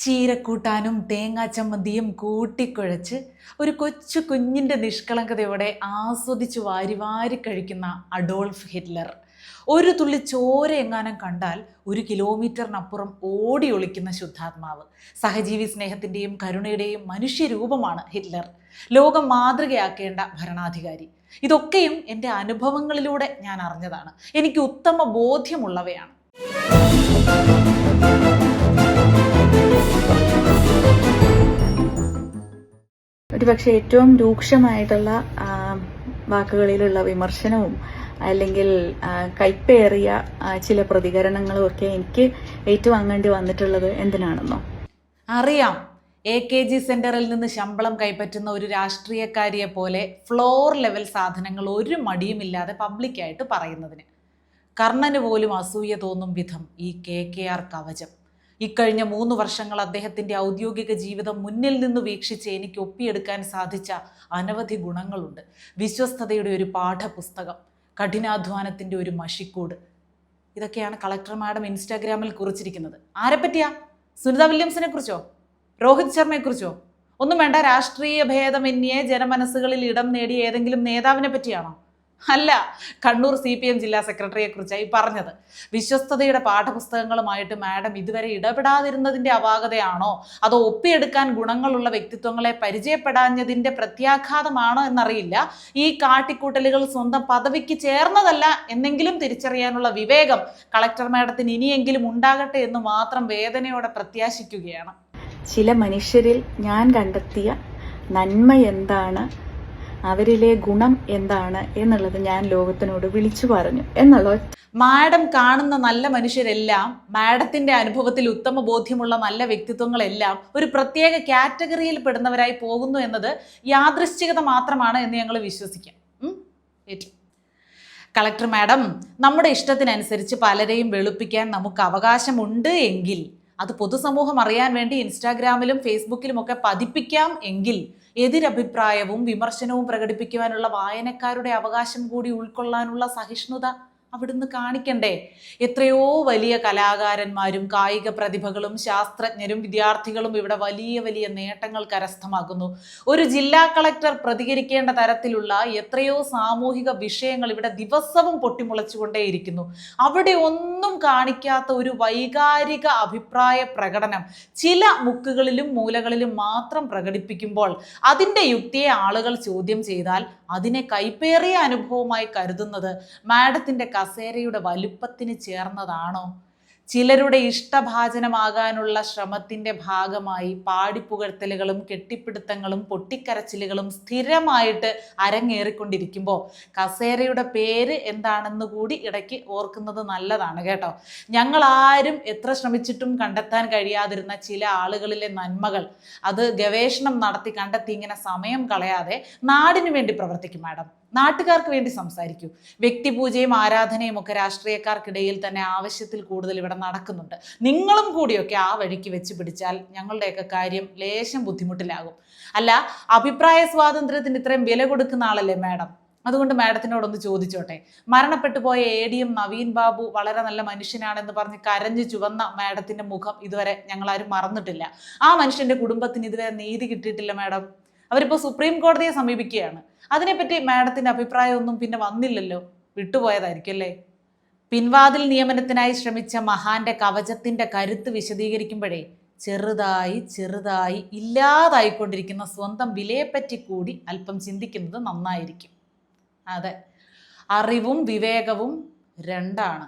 ചീരക്കൂട്ടാനും തേങ്ങാ ചമ്മന്തിയും കൂട്ടിക്കുഴച്ച് ഒരു കൊച്ചു കുഞ്ഞിൻ്റെ നിഷ്കളങ്കതയോടെ ആസ്വദിച്ച് വാരി വാരി കഴിക്കുന്ന അഡോൾഫ് ഹിറ്റ്ലർ. ഒരു തുള്ളി ചോര എങ്ങാനും കണ്ടാൽ 1 കിലോമീറ്ററിനപ്പുറം ഓടി ഒളിക്കുന്ന ശുദ്ധാത്മാവ്. സഹജീവി സ്നേഹത്തിൻ്റെയും കരുണയുടെയും മനുഷ്യരൂപമാണ് ഹിറ്റ്ലർ. ലോകം മാതൃകയാക്കേണ്ട ഭരണാധികാരി. ഇതൊക്കെയും എൻ്റെ അനുഭവങ്ങളിലൂടെ ഞാൻ അറിഞ്ഞതാണ്. എനിക്ക് ഉത്തമ ബോധ്യമുള്ളവയാണ്. ഒരുപക്ഷെ ഏറ്റവും രൂക്ഷമായിട്ടുള്ള വാക്കുകളിലുള്ള വിമർശനവും അല്ലെങ്കിൽ കൈപ്പേറിയ ചില പ്രതികരണങ്ങളും ഒക്കെ എനിക്ക് ഏറ്റുവാങ്ങേണ്ടി വന്നിട്ടുള്ളത് എന്തിനാണെന്നോ അറിയാം. AKG സെന്ററിൽ നിന്ന് ശമ്പളം കൈപ്പറ്റുന്ന ഒരു രാഷ്ട്രീയക്കാരിയെ പോലെ ഫ്ലോർ ലെവൽ സാധനങ്ങൾ ഒരു മടിയുമില്ലാതെ പബ്ലിക്കായിട്ട് പറയുന്നതിന്. കർണന് പോലും അസൂയ തോന്നും വിധം ഈ KKR കവചം. ഇക്കഴിഞ്ഞ 3 വർഷങ്ങൾ അദ്ദേഹത്തിൻ്റെ ഔദ്യോഗിക ജീവിതം മുന്നിൽ നിന്ന് വീക്ഷിച്ച് എനിക്ക് ഒപ്പിയെടുക്കാൻ സാധിച്ച അനവധി ഗുണങ്ങളുണ്ട്. വിശ്വസ്തതയുടെ ഒരു പാഠപുസ്തകം, കഠിനാധ്വാനത്തിൻ്റെ ഒരു മഷിക്കൂട്. ഇതൊക്കെയാണ് കളക്ടർ മാഡം ഇൻസ്റ്റാഗ്രാമിൽ കുറിച്ചിരിക്കുന്നത്. ആരെപ്പറ്റിയാ? സുനിത വില്യംസിനെ കുറിച്ചോ? രോഹിത് ശർമ്മയെക്കുറിച്ചോ? ഒന്നും വേണ്ട. രാഷ്ട്രീയ ഭേദമന്യേ ജനമനസ്സുകളിൽ ഇടം നേടിയ ഏതെങ്കിലും നേതാവിനെ പറ്റിയാണോ? അല്ല, കണ്ണൂർ CPM ജില്ലാ സെക്രട്ടറിയെ കുറിച്ചായി പറഞ്ഞത്. വിശ്വസ്തതയുടെ പാഠപുസ്തകങ്ങളുമായിട്ട് മാഡം ഇതുവരെ ഇടപെടാതിരുന്നതിൻ്റെ അപാകതയാണോ, അതോ ഒപ്പിയെടുക്കാൻ ഗുണങ്ങളുള്ള വ്യക്തിത്വങ്ങളെ പരിചയപ്പെടാഞ്ഞതിൻ്റെ പ്രത്യാഘാതമാണോ എന്നറിയില്ല. ഈ കാട്ടിക്കൂട്ടലുകൾ സ്വന്തം പദവിക്ക് ചേർന്നതല്ല എന്നെങ്കിലും തിരിച്ചറിയാനുള്ള വിവേകം കളക്ടർ മാഡത്തിന് ഇനിയെങ്കിലും ഉണ്ടാകട്ടെ എന്ന് മാത്രം വേദനയോടെ പ്രത്യാശിക്കുകയാണ്. ചില മനുഷ്യരിൽ ഞാൻ കണ്ടെത്തിയ നന്മ എന്താണ്, അവരിലെ ഗുണം എന്താണ് എന്നുള്ളത് ഞാൻ ലോകത്തിനോട് വിളിച്ചു പറഞ്ഞു എന്നുള്ളത്. മാഡം കാണുന്ന നല്ല മനുഷ്യരെല്ലാം, മാഡത്തിന്റെ അനുഭവത്തിൽ ഉത്തമ ബോധ്യമുള്ള നല്ല വ്യക്തിത്വങ്ങളെല്ലാം ഒരു പ്രത്യേക കാറ്റഗറിയിൽ പെടുന്നവരായി പോകുന്നു എന്നത് യാദൃശ്ചികത മാത്രമാണ് എന്ന് ഞങ്ങൾ വിശ്വസിക്കാം. കളക്ടർ മാഡം, നമ്മുടെ ഇഷ്ടത്തിനനുസരിച്ച് പലരെയും വെളുപ്പിക്കാൻ നമുക്ക് അവകാശമുണ്ട് എങ്കിൽ, അത് പൊതുസമൂഹം അറിയാൻ വേണ്ടി ഇൻസ്റ്റാഗ്രാമിലും ഫേസ്ബുക്കിലും ഒക്കെ പതിപ്പിക്കാം എങ്കിൽ, എതിരഭിപ്രായവും വിമർശനവും പ്രകടിപ്പിക്കുവാനുള്ള വായനക്കാരുടെ അവകാശം കൂടി ഉൾക്കൊള്ളാനുള്ള സഹിഷ്ണുത അവിടുന്ന് കാണിക്കണ്ടേ? എത്രയോ വലിയ കലാകാരന്മാരും കായിക പ്രതിഭകളും ശാസ്ത്രജ്ഞരും വിദ്യാർത്ഥികളും ഇവിടെ വലിയ വലിയ നേട്ടങ്ങൾ കരസ്ഥമാക്കുന്നു. ഒരു ജില്ലാ കളക്ടർ പ്രതികരിക്കേണ്ട തരത്തിലുള്ള എത്രയോ സാമൂഹിക വിഷയങ്ങൾ ഇവിടെ ദിവസവും പൊട്ടിമുളച്ചുകൊണ്ടേയിരിക്കുന്നു. അവിടെ ഒന്നും കാണിക്കാത്ത ഒരു വൈകാരിക അഭിപ്രായ പ്രകടനം ചില മുക്കുകളിലും മൂലകളിലും മാത്രം പ്രകടിപ്പിക്കുമ്പോൾ അതിൻ്റെ യുക്തിയെ ആളുകൾ ചോദ്യം ചെയ്താൽ അതിനെ കൈപ്പേറിയ അനുഭവമായി കരുതുന്നത് മാഡത്തിൻ്റെ കസേരയുടെ വലുപ്പത്തിന് ചേർന്നതാണോ? ചിലരുടെ ഇഷ്ടഭാജനമാകാനുള്ള ശ്രമത്തിൻ്റെ ഭാഗമായി പാടിപ്പുകഴ്ത്തലുകളും കെട്ടിപ്പിടുത്തങ്ങളും പൊട്ടിക്കരച്ചിലുകളും സ്ഥിരമായിട്ട് അരങ്ങേറിക്കൊണ്ടിരിക്കുമ്പോൾ കസേരയുടെ പേര് എന്താണെന്ന് കൂടി ഇടയ്ക്ക് ഓർക്കുന്നത് നല്ലതാണ് കേട്ടോ. ഞങ്ങളാരും എത്ര ശ്രമിച്ചിട്ടും കണ്ടെത്താൻ കഴിയാതിരുന്ന ചില ആളുകളിലെ നന്മകൾ, അത് ഗവേഷണം നടത്തി കണ്ടെത്തി ഇങ്ങനെ സമയം കളയാതെ നാടിനു വേണ്ടി പ്രവർത്തിക്കും മാഡം. നാട്ടുകാർക്ക് വേണ്ടി സംസാരിക്കൂ. വ്യക്തിപൂജയും ആരാധനയും ഒക്കെ രാഷ്ട്രീയക്കാർക്കിടയിൽ തന്നെ ആവശ്യത്തിൽ കൂടുതൽ ഇവിടെ നടക്കുന്നുണ്ട്. നിങ്ങളും കൂടിയൊക്കെ ആ വഴിക്ക് വെച്ച് പിടിച്ചാൽ ഞങ്ങളുടെയൊക്കെ കാര്യം ലേശം ബുദ്ധിമുട്ടിലാകും. അല്ല, അഭിപ്രായ സ്വാതന്ത്ര്യത്തിന് ഇത്രയും വില കൊടുക്കുന്ന ആളല്ലേ മാഡം? അതുകൊണ്ട് മാഡത്തിനോടൊന്ന് ചോദിച്ചോട്ടെ, മരണപ്പെട്ടു പോയ ADM നവീൻ ബാബു വളരെ നല്ല മനുഷ്യനാണെന്ന് പറഞ്ഞ് കരഞ്ഞു ചുവന്ന മാഡത്തിന്റെ മുഖം ഇതുവരെ ഞങ്ങളാരും മറന്നിട്ടില്ല. ആ മനുഷ്യന്റെ കുടുംബത്തിന് ഇതുവരെ നീതി കിട്ടിയിട്ടില്ല മാഡം. അവരിപ്പോൾ സുപ്രീം കോടതിയെ സമീപിക്കുകയാണ്. അതിനെപ്പറ്റി മാഡത്തിന്റെ അഭിപ്രായമൊന്നും പിന്നെ വന്നില്ലല്ലോ. വിട്ടുപോയതായിരിക്കും അല്ലേ? പിൻവാതിൽ നിയമനത്തിനായി ശ്രമിച്ച മഹാന്റെ കവചത്തിന്റെ കരുത്ത് വിശദീകരിക്കുമ്പോഴേ ചെറുതായി ചെറുതായി ഇല്ലാതായിക്കൊണ്ടിരിക്കുന്ന സ്വന്തം വിലയെപ്പറ്റി കൂടി അല്പം ചിന്തിക്കുന്നത് നന്നായിരിക്കും. അതെ, അറിവും വിവേകവും രണ്ടാണ്.